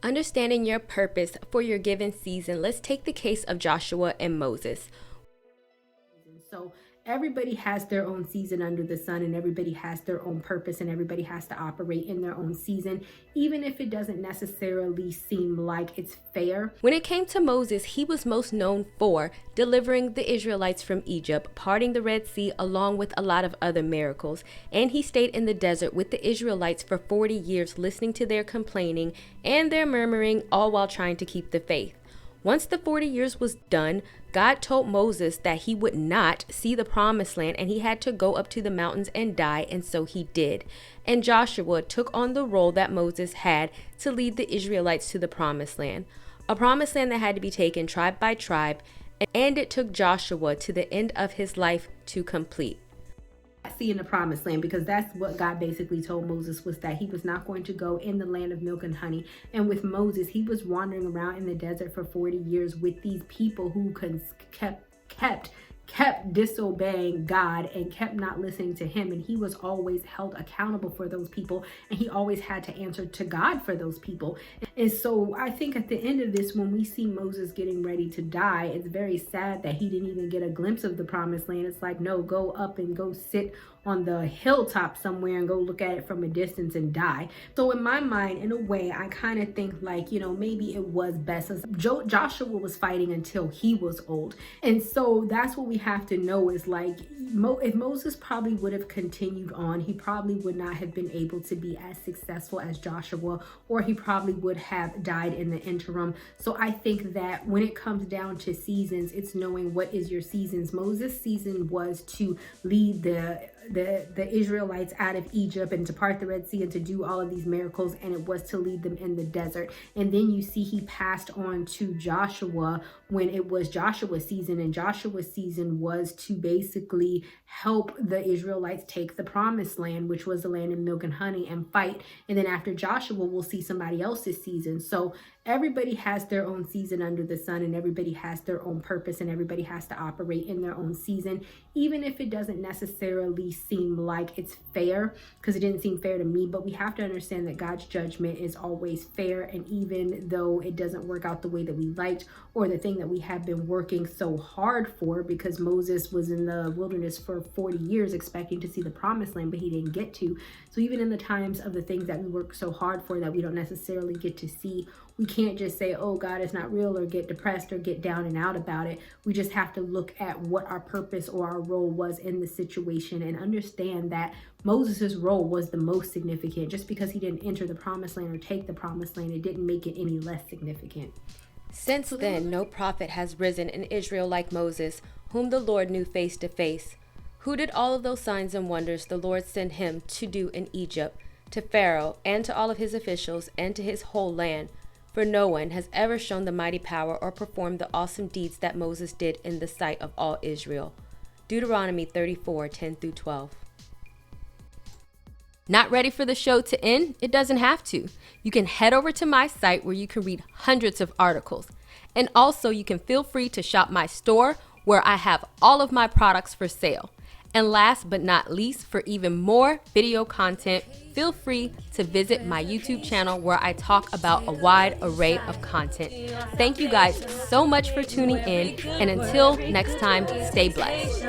Understanding your purpose for your given season, let's take the case of Joshua and Moses. So everybody has their own season under the sun, and everybody has their own purpose, and everybody has to operate in their own season, even if it doesn't necessarily seem like it's fair. When it came to Moses, he was most known for delivering the Israelites from Egypt, parting the Red Sea, along with a lot of other miracles. And he stayed in the desert with the Israelites for 40 years, listening to their complaining and their murmuring, all while trying to keep the faith. Once the 40 years was done, God told Moses that he would not see the promised land and he had to go up to the mountains and die, and so he did. And Joshua took on the role that Moses had to lead the Israelites to the promised land, a promised land that had to be taken tribe by tribe, and it took Joshua to the end of his life to complete. See in the promised land, because that's what God basically told Moses, was that he was not going to go in the land of milk and honey. And with Moses, he was wandering around in the desert for 40 years with these people who kept disobeying God and kept not listening to him, and he was always held accountable for those people, and he always had to answer to God for those people. And so I think at the end of this, when we see Moses getting ready to die, it's very sad that he didn't even get a glimpse of the promised land. It's like, no, go up and go sit on the hilltop somewhere and go look at it from a distance and die. So in my mind, in a way, I kind of think like, maybe it was best, as Joshua was fighting until he was old. And so that's what we have to know, is like, if Moses probably would have continued on, he probably would not have been able to be as successful as Joshua, or he probably would have died in the interim. So I think that when it comes down to seasons, it's knowing what is your seasons. Moses' season was to lead the Israelites out of Egypt and to part the Red Sea and to do all of these miracles, and it was to lead them in the desert. And then you see he passed on to Joshua when it was Joshua's season, and Joshua's season was to basically help the Israelites take the promised land, which was the land of milk and honey, and fight. And then after Joshua, we'll see somebody else's season. So everybody has their own season under the sun, and everybody has their own purpose, and everybody has to operate in their own season, even if it doesn't necessarily seem like it's fair, because it didn't seem fair to me. But we have to understand that God's judgment is always fair, and even though it doesn't work out the way that we liked, or the thing that we have been working so hard for, because Moses was in the wilderness for 40 years expecting to see the promised land, but he didn't get to. So even in the times of the things that we work so hard for that we don't necessarily get to see, we can't just say, oh, God is not real, or get depressed or get down and out about it. We just have to look at what our purpose or our role was in the situation, and understand that Moses' role was the most significant. Just because he didn't enter the promised land or take the promised land, it didn't make it any less significant. Since then, no prophet has risen in Israel like Moses, whom the Lord knew face to face, who did all of those signs and wonders the Lord sent him to do in Egypt, to Pharaoh and to all of his officials and to his whole land. For no one has ever shown the mighty power or performed the awesome deeds that Moses did in the sight of all Israel. Deuteronomy 34:10-12. Not ready for the show to end? It doesn't have to. You can head over to my site where you can read hundreds of articles. And also you can feel free to shop my store where I have all of my products for sale. And last but not least, for even more video content, feel free to visit my YouTube channel where I talk about a wide array of content. Thank you guys so much for tuning in, and until next time, stay blessed.